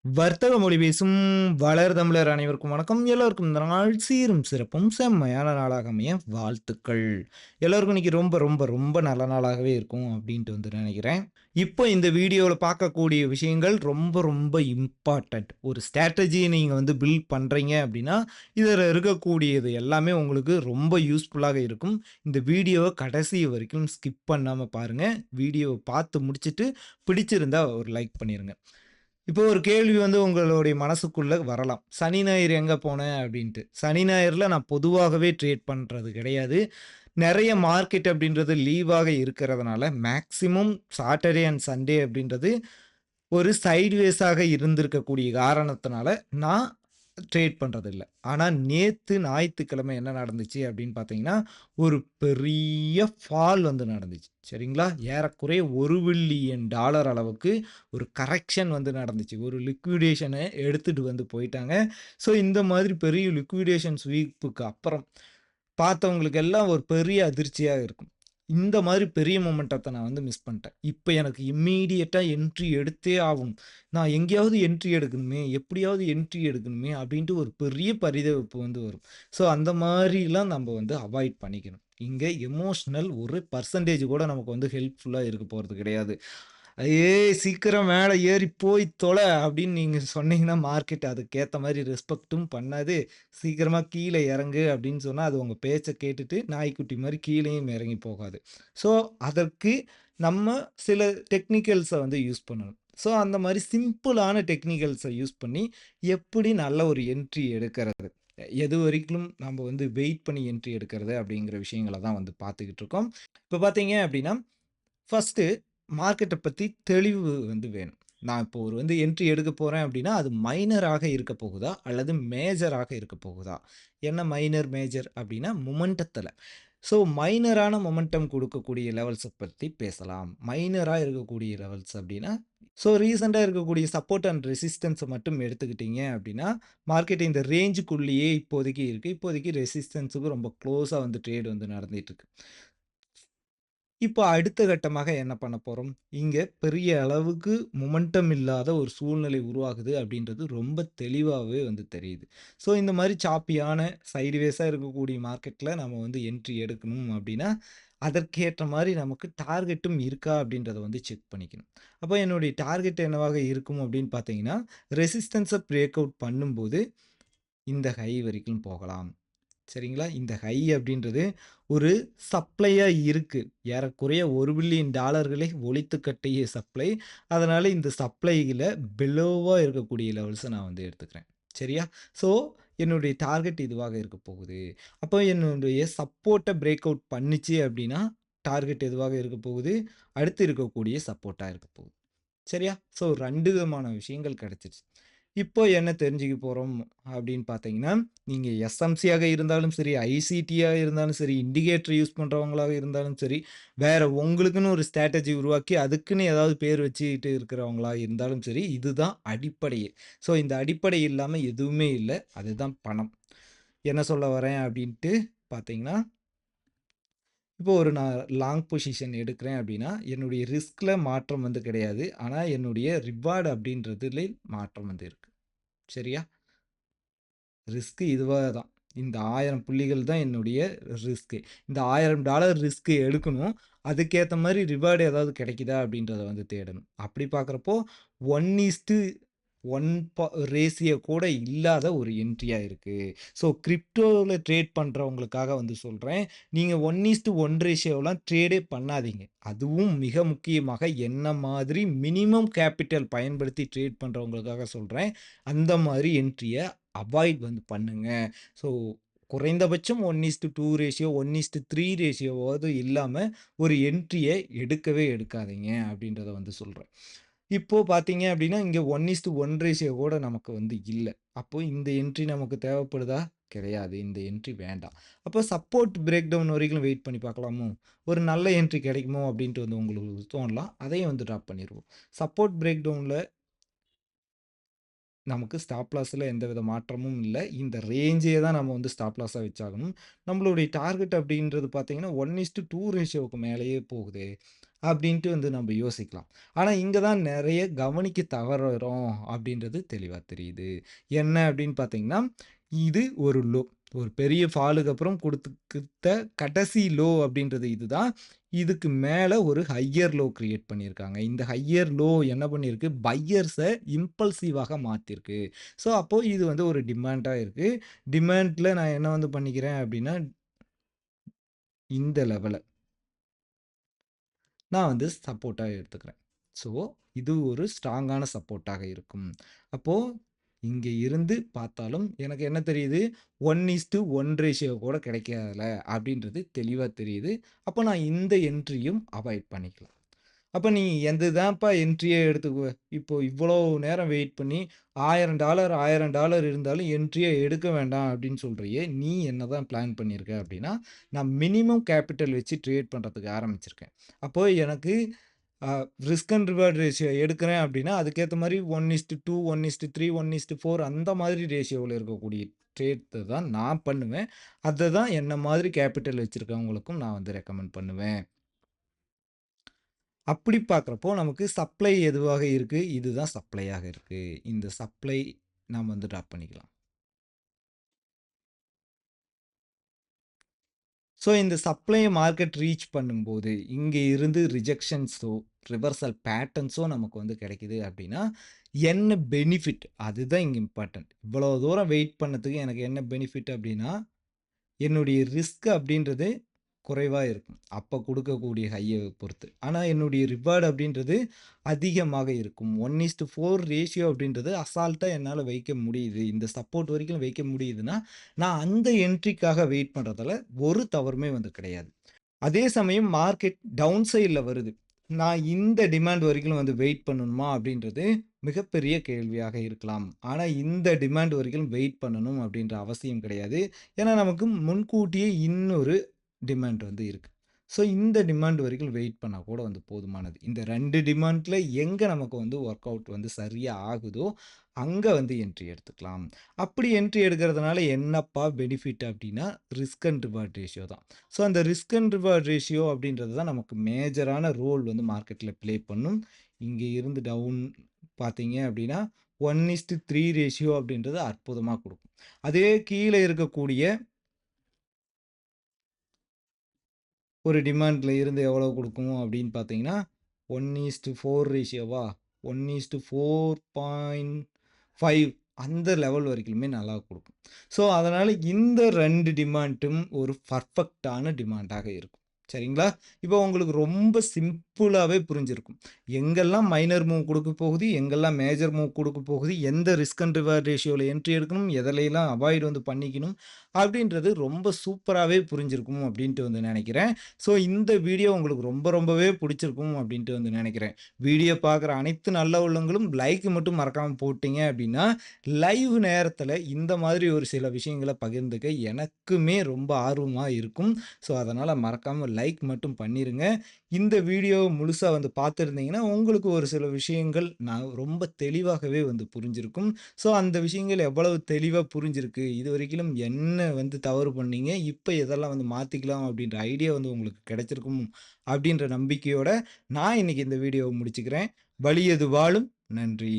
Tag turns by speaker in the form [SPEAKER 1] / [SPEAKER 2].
[SPEAKER 1] வர்த்தக மொழி பேசும் வளர் தமிழர் அனைவருக்கும் வணக்கம். எல்லோருக்கும் இந்த நாள் சீரும் சிறப்பும் செம்மையான நாளாக அமைய வாழ்த்துக்கள். எல்லோருக்கும் இன்னைக்கு ரொம்ப ரொம்ப ரொம்ப நல்ல நாளாகவே இருக்கும் அப்படின்ட்டு வந்து நினைக்கிறேன். இப்போ இந்த வீடியோவில் பார்க்கக்கூடிய விஷயங்கள் ரொம்ப ரொம்ப இம்பார்ட்டன்ட். ஒரு ஸ்ட்ராட்டஜியை நீங்கள் வந்து பில்ட் பண்ணுறீங்க அப்படின்னா இதில் இருக்கக்கூடியது எல்லாமே உங்களுக்கு ரொம்ப யூஸ்ஃபுல்லாக இருக்கும். இந்த வீடியோவை கடைசி வரைக்கும் ஸ்கிப் பண்ணாமல் பாருங்கள். வீடியோவை பார்த்து முடிச்சுட்டு பிடிச்சிருந்தா ஒரு லைக் பண்ணிடுங்க. இப்போ ஒரு கேள்வி வந்து உங்களுடைய மனசுக்குள்ள வரலாம். சனி, ஞாயிறு எங்க போன அப்படின்ட்டு. சனி, ஞாயிறுல நான் பொதுவாகவே ட்ரேட் பண்றது கிடையாது. நெறைய மார்க்கெட் அப்படின்றது லீவாக இருக்கிறதுனால, மேக்ஸிமம் சாட்டர்டே அண்ட் சண்டே அப்படின்றது ஒரு சைட்வேஸாக இருந்திருக்கக்கூடிய காரணத்தினால, நான் ட்ரேட் பண்றதில்ல. ஆனா, நேத்து ஞாயித்துக்கிழமை என்ன நடந்துச்சு அப்படின்னு பார்த்தீங்கன்னா, ஒரு பெரிய ஃபால் வந்து நடந்துச்சு. சரிங்களா? ஏறக்குறைய $1,000,000,000 அளவுக்கு ஒரு கரெக்ஷன் வந்து நடந்துச்சு. ஒரு லிக்விடேஷன எடுத்துட்டு வந்து போயிட்டாங்க. ஸோ, இந்த மாதிரி பெரிய லிக்விடேஷன் ஸ்வீப்புக்கு அப்புறம் பார்த்தவங்களுக்கு எல்லாம் ஒரு பெரிய அதிர்ச்சியா இருக்கும். இந்த மாதிரி பெரிய மொமெண்டத்த நான் வந்து மிஸ் பண்ணிட்டேன். இப்ப எனக்கு இம்மீடியட்டா என்ட்ரி எடுத்தே ஆகும். நான் எங்கேயாவது என்ட்ரி எடுக்கணுமே, எப்படியாவது என்ட்ரி எடுக்கணுமே அப்படின்ட்டு ஒரு பெரிய பரிதவிப்பு வந்து வரும். ஸோ அந்த மாரிலாம் நம்ம வந்து அவாய்ட் பண்ணிக்கணும். இங்க எமோஷனல் ஒரு பெர்சன்டேஜ் கூட நமக்கு வந்து ஹெல்ப்ஃபுல்லா இருக்க போறது கிடையாது. "ஏய் சீக்கிரம் மேல ஏறி போய் தொல" அப்படின்னு நீங்க சொன்னீங்கன்னா, மார்க்கெட் அதுக்கேத்த மாரி ரெஸ்பெக்ட்டும் பண்ணாது. "சீக்கிரமா கீழ இறங்கு" அப்படின்னு சொன்னா, அது உங்க பேச்ச கேட்டுட்டு நாய்க்குட்டி மாரி கீழயும் இறங்கி போகாது. ஸோ, அதற்கு நம்ம சில டெக்னிக்கல்ஸ வந்து யூஸ் பண்ணணும். ஸோ, அந்த மாரி சிம்பிளான டெக்னிக்கல்ஸ யூஸ் பண்ணி, எப்படி நல்ல ஒரு என்ட்ரி எடுக்கிறது? எதுவரைக்கும் நம்ம வந்து வெயிட் பண்ணி என்ட்ரி எடுக்கிறது அப்படிங்கிற விஷயங்கள தான் வந்து பார்த்துக்கிட்டு இருக்கோம். இப்ப பார்த்தீங்க அப்படின்னா, ஃபர்ஸ்ட்டு மார்க்கெட்ட பத்தி தெளிவு வந்து வேணும். நான் இப்போ ஒரு வந்து என்ட்ரி எடுக்க போறேன் அப்டின்னா, அது மைனராக இருக்க போகுதா? அல்லது மேஜராக இருக்க போகுதா? என்ன மைனர், மேஜர் அப்டின்னா மொமெண்டத்துல. ஸோ மைனரான மொமெண்டம் குடுக்கக்கூடிய லெவல்ஸ பத்தி பேசலாம். மைனரா இருக்கக்கூடிய லெவல்ஸ் அப்டின்னா, ஸோ ரீசென்ட்டா இருக்கக்கூடிய சப்போர்ட் அண்ட் ரெசிஸ்டன்ஸ மட்டும் எடுத்துக்கிட்டீங்க அப்டின்னா, மார்க்கெட் இந்த ரேஞ்சுக்குள்ளேயே இப்போதைக்கு இருக்கு. இப்போதைக்கு ரெசிஸ்டன்ஸுக்கு ரொம்ப க்ளோஸா வந்து ட்ரேட் வந்து நடந்துட்டு இருக்கு. இப்போ அடுத்த கட்டமாக என்ன பண்ண போறோம்? இங்க பெரிய அளவுக்கு மொமெண்டம் இல்லாத ஒரு சூழ்நிலை உருவாகுது அப்படின்றது ரொம்ப தெளிவாவே வந்து தெரியுது. ஸோ இந்த மாரி சாப்பியான சைட்வேஸா இருக்கக்கூடிய மார்க்கெட்ல நம்ம வந்து என்ட்ரி எடுக்கணும் அப்படின்னா, அதற்கேற்ற மாரி நமக்கு டார்கெட்டும் இருக்கா அப்படின்றத வந்து செக் பண்ணிக்கணும். அப்போ என்னுடைய டார்கெட் என்னவாக இருக்கும் அப்படின்னு பார்த்தீங்கன்னா, ரெசிஸ்டன்ஸ பிரேக் அவுட் பண்ணும்போது இந்த ஹை வரைக்கும் போகலாம். சரிங்களா? இந்த ஹை அப்படின்றது ஒரு சப்ளையா இருக்கு. ஏறக்குறைய $1,000,000,000 ஒழித்து கட்டிய சப்ளை. அதனால இந்த சப்ளையில பிலோவா இருக்கக்கூடிய லெவல்ஸ நான் வந்து எடுத்துக்கிறேன். சரியா? ஸோ, என்னுடைய டார்கெட் இதுவாக இருக்க போகுது. அப்போ என்னுடைய சப்போர்ட்ட பிரேக் அவுட் பண்ணுச்சு அப்படின்னா, டார்கெட் எதுவாக இருக்க போகுது? அடுத்து இருக்கக்கூடிய சப்போர்ட்டா இருக்க போகுது. சரியா? ஸோ 2 விதமான விஷயங்கள் கிடைச்சிருச்சு. இப்போ என்ன தெரிஞ்சுக்க போறோம் அப்படின்னு பார்த்தீங்கன்னா, நீங்க எஸ்எம்சியாக இருந்தாலும் சரி, ஐசிடியா இருந்தாலும் சரி, இண்டிகேட்டர் யூஸ் பண்றவங்களாக இருந்தாலும் சரி, வேற உங்களுக்குன்னு ஒரு ஸ்ட்ராட்டஜி உருவாக்கி, அதுக்குன்னு ஏதாவது பேர் வச்சுக்கிட்டு இருக்கிறவங்களா இருந்தாலும் சரி, இதுதான் அடிப்படையே. ஸோ இந்த அடிப்படை இல்லாம எதுவுமே இல்ல. அதுதான் பணம். என்ன சொல்ல வரேன் அப்படின்ட்டு பார்த்தீங்கன்னா, இப்போ ஒரு நான் லாங் பொசிஷன் எடுக்கிறேன் அப்படின்னா, என்னுடைய ரிஸ்க்ல மாற்றம் வந்து கிடையாது. ஆனா என்னுடைய ரிவார்ட் அப்படின்றதுல மாற்றம் வந்து இருக்கு. சரியா? ரிஸ்க் இதுவா தான். இந்த 1000 புள்ளிகள் தான் என்னுடைய ரிஸ்க். இந்த $1000 ரிஸ்க் எடுக்கணும். அதுக்கேத்த மாரி ரிவார்ட் ஏதாவது கிடைக்குதா அப்படின்றத வந்து தேடணும். அப்படி பார்க்கிறப்போ 1:1 ரேஷியோ கூட இல்லாத ஒரு என்ட்ரியா இருக்கு. ஸோ கிரிப்டோல ட்ரேட் பண்றவங்களுக்காக வந்து சொல்றேன். நீங்க 1:1 ரேஷியோலாம் ட்ரேடே பண்ணாதீங்க. அதுவும் மிக முக்கியமாக என்ன மாதிரி மினிமம் கேப்பிட்டல் பயன்படுத்தி ட்ரேட் பண்றவங்களுக்காக சொல்றேன். அந்த மாரி என்ட்ரிய அவாய்ட் வந்து பண்ணுங்க. ஸோ குறைந்தபட்சம் 1:2 ரேஷியோ, 1:3 ரேஷியோவாவது இல்லாம ஒரு என்ட்ரிய எடுக்கவே எடுக்காதீங்க அப்படின்றத வந்து சொல்றேன். இப்போ பார்த்தீங்க அப்படின்னா, இங்க 1:1 ரேஷியோ கூட நமக்கு வந்து இல்ல. அப்போ இந்த என்ட்ரி நமக்கு தேவைப்படுதா? கிடையாது. இந்த என்ட்ரி வேண்டாம். அப்போ சப்போர்ட் பிரேக் டவுன் வரைக்கும் வெயிட் பண்ணி பார்க்கலாமோ? ஒரு நல்ல என்ட்ரி கிடைக்குமோ? அப்படின்ட்டு வந்து உங்களுக்கு தோணலாம். அதையும் வந்து ட்ராப் பண்ணிருவோம். சப்போர்ட் பிரேக் டவுன்ல நமக்கு ஸ்டாப் லாஸ்ல எந்தவித மாற்றமும் இல்ல. இந்த ரேஞ்சே தான் நம்ம வந்து ஸ்டாப் லாஸா வச்சாகணும். நம்மளுடைய டார்கெட் அப்படின்றது பார்த்தீங்கன்னா, 1:2 ரேஷியோவுக்கு மேலேயே போகுதே. அப்படின்ட்டு வந்து நம்ம யோசிக்கலாம். ஆனா, இங்க தான் நெறைய கவனிக்க தவறுறோம் அப்படின்றது தெளிவா தெரியுது. என்ன அப்படின்னு பார்த்தீங்கன்னா, இது ஒரு லோ. ஒரு பெரிய ஃபாலுக்கு அப்புறம் குடுத்துக்கிட்ட கடைசி லோ அப்படின்றது இதுதான். இதுக்கு மேல ஒரு ஹையர் லோ கிரியேட் பண்ணியிருக்காங்க. இந்த ஹையர் லோ என்ன பண்ணியிருக்கு, பையர்ஸ இம்பல்சிவாக மாத்திருக்கு. ஸோ, அப்போ இது வந்து ஒரு டிமாண்டா இருக்கு. டிமாண்ட்ல நான் என்ன வந்து பண்ணிக்கிறேன் அப்படின்னா, இந்த லெவல நான் வந்து சப்போர்ட்டா எடுத்துக்கிறேன். ஸோ, இது ஒரு ஸ்ட்ராங்கான சப்போர்ட்டாக இருக்கும். அப்போ இங்க இருந்து பார்த்தாலும் எனக்கு என்ன தெரியுது, 1:1 ரேஷியோ கூட கிடைக்கல அப்படின்றது தெளிவா தெரியுது. அப்போ நான் இந்த என்ட்ரியும் அவாய்ட் பண்ணிக்கலாம். அப்ப நீ எது தான்ப்பா என்ட்ரியே எடுத்துக்குவ? இப்போ இவ்வளோ நேரம் வெயிட் பண்ணி $1000 $1000 இருந்தாலும் என்ட்ரியே எடுக்க வேண்டாம் அப்படின்னு சொல்றியே, நீ என்னதான் பிளான் பண்ணியிருக்க அப்படின்னா, நான் மினிமம் கேப்பிட்டல் வச்சு ட்ரேட் பண்றதுக்கு ஆரம்பிச்சிருக்கேன். அப்போ எனக்கு அ ரிஸ்க் அண்ட் ரிவார்ட் ரேஷியோ எடுக்கிறேன் அப்படின்னா, அதுக்கேத்த மாரி 1:2, 1:3, 1:4 அந்த மாதிரி ரேஷியோல இருக்கக்கூடிய ட்ரேட் தான் நான் பண்ணுவேன். அத தான் என்ன மாதிரி கேப்பிட்டல் வச்சிருக்கவங்களுக்கும் நான் வந்து ரெக்கமெண்ட் பண்ணுவேன். அப்படி பார்க்குறப்போ, நமக்கு சப்ளை எதுவாக இருக்கு? இதுதான் சப்ளையாக இருக்கு. இந்த சப்ளை நாம வந்து ட்ராப் பண்ணிக்கலாம். ஸோ, இந்த சப்ளைய மார்க்கெட் ரீச் பண்ணும்போது, இங்க இருந்து ரிஜெக்ஷன்ஸோ, ரிவர்சல் பேட்டர்ன்ஸோ நமக்கு வந்து கிடைக்குது அப்படின்னா, என்ன பெனிஃபிட்? அதுதான் இங்க இம்பார்ட்டன்ட். இவ்வளோ தூரம் வெயிட் பண்ணதுக்கு எனக்கு என்ன பெனிஃபிட் அப்படின்னா, என்னுடைய ரிஸ்க் அப்படின்றது குறைவா இருக்கும். அப்ப குடுக்கக்கூடிய ஹைய பொறுத்து. ஆனா என்னுடைய ரிவார்ட் அப்படின்றது அதிகமாக இருக்கும். 1:4 ரேஷியோ அப்படின்றது அசால்ட்டா என்னால வைக்க முடியுது. இந்த சப்போர்ட் வரைக்கும் வைக்க முடியுதுன்னா, நான் அந்த என்ட்ரிக்காக வெயிட் பண்றதுல ஒரு தவறுமே வந்து கிடையாது. அதே சமயம் மார்க்கெட் டவுன் சைட்ல வருது. நான் இந்த டிமாண்ட் வரைக்கும் வந்து வெயிட் பண்ணணுமா? அப்படின்றது மிகப்பெரிய கேள்வியாக இருக்கலாம். ஆனா, இந்த டிமாண்ட் வரைக்கும் வெயிட் பண்ணணும் அப்படின்ற அவசியம் கிடையாது. ஏன்னா, நமக்கு முன்கூட்டியே இன்னொரு டிமாண்ட் வந்து இருக்கு. ஸோ, இந்த டிமாண்ட் வரைக்கும் வெயிட் பண்ணா கூட வந்து போதுமானது. இந்த 2 டிமாண்ட்ல எங்க நமக்கு வந்து வொர்க் அவுட் வந்து சரியா ஆகுதோ, அங்க வந்து என்ட்ரி எடுத்துக்கலாம். அப்படி என்ட்ரி எடுக்கிறதுனால என்னப்பா பெனிஃபிட் அப்படின்னா, ரிஸ்க் அண்ட் ரிவார்ட் ரேஷியோ தான். ஸோ, அந்த ரிஸ்க் அண்ட் ரிவார்ட் ரேஷியோ அப்படின்றது தான் நமக்கு மேஜரான ரோல் வந்து மார்க்கெட்ல ப்ளே பண்ணும். இங்க இருந்து டவுன் பார்த்தீங்க அப்படின்னா, 1:3 ரேஷியோ அப்படின்றது அற்புதமா குடுக்கும். அதே கீழ இருக்கக்கூடிய ஒரு டிமாண்ட்ல இருந்து எவ்வளவு குடுக்கும் அப்படின்னு பார்த்தீங்கன்னா, 1:4 ரேஷியோவா? 1:4.5 அந்த லெவல் வரைக்குமே நல்லா குடுக்கும். ஸோ, அதனால இந்த 2 டிமாண்டும் ஒரு பெர்ஃபெக்ட்டான டிமாண்டாக இருக்கும். சரிங்களா? இப்போ உங்களுக்கு ரொம்ப சிம்பிளாவே புரிஞ்சிருக்கும். எங்கெல்லாம் மைனர் மூவ் குடுக்க போகுது, எங்கெல்லாம் மேஜர் மூவ் குடுக்க போகுது, எந்த ரிஸ்க் அண்ட் ரிவார்ட் ரேஷியோல என்ட்ரி எடுக்கணும், எதுலயெல்லாம் அவாய்ட் வந்து பண்ணிக்கணும், அப்படின்றது ரொம்ப சூப்பராவே புரிஞ்சிருக்கும் அப்படின்ட்டு வந்து நெனைக்கிறேன். ஸோ, இந்த வீடியோ உங்களுக்கு ரொம்பவே புடிச்சிருக்கும் அப்படின்ட்டு வந்து நெனைக்கிறேன். வீடியோ பார்க்குற அனைத்து நல்ல உள்ளங்களும் லைக் மட்டும் மறக்காம போட்டீங்க அப்படின்னா, லைவ் நேரத்தில இந்த மாதிரி ஒரு சில விஷயங்கள பகிர்ந்துக்க எனக்குமே ரொம்ப ஆர்வமா இருக்கும். ஸோ, அதனால மறக்காம லைக் மட்டும் பண்ணிருங்க. இந்த வீடியோ முழுசா வந்து பார்த்திருந்தீங்கன்னா, உங்களுக்கு ஒரு சில விஷயங்கள் நான் ரொம்ப தெளிவாகவே வந்து புரிஞ்சிருக்கும். ஸோ, அந்த விஷயங்கள் எவ்வளவு தெளிவா புரிஞ்சிருக்கு, இதுவரைக்கிலும் என்ன வந்து தவறு பண்ணீங்க, இப்ப எதெல்லாம் வந்து மாத்திக்கலாம் அப்படின்ற ஐடியா வந்து உங்களுக்கு கிடைச்சிருக்கும் அப்படின்ற நம்பிக்கையோட, நான் இன்னைக்கு இந்த வீடியோவ முடிச்சுக்கிறேன். வலியது வாழும். நன்றி.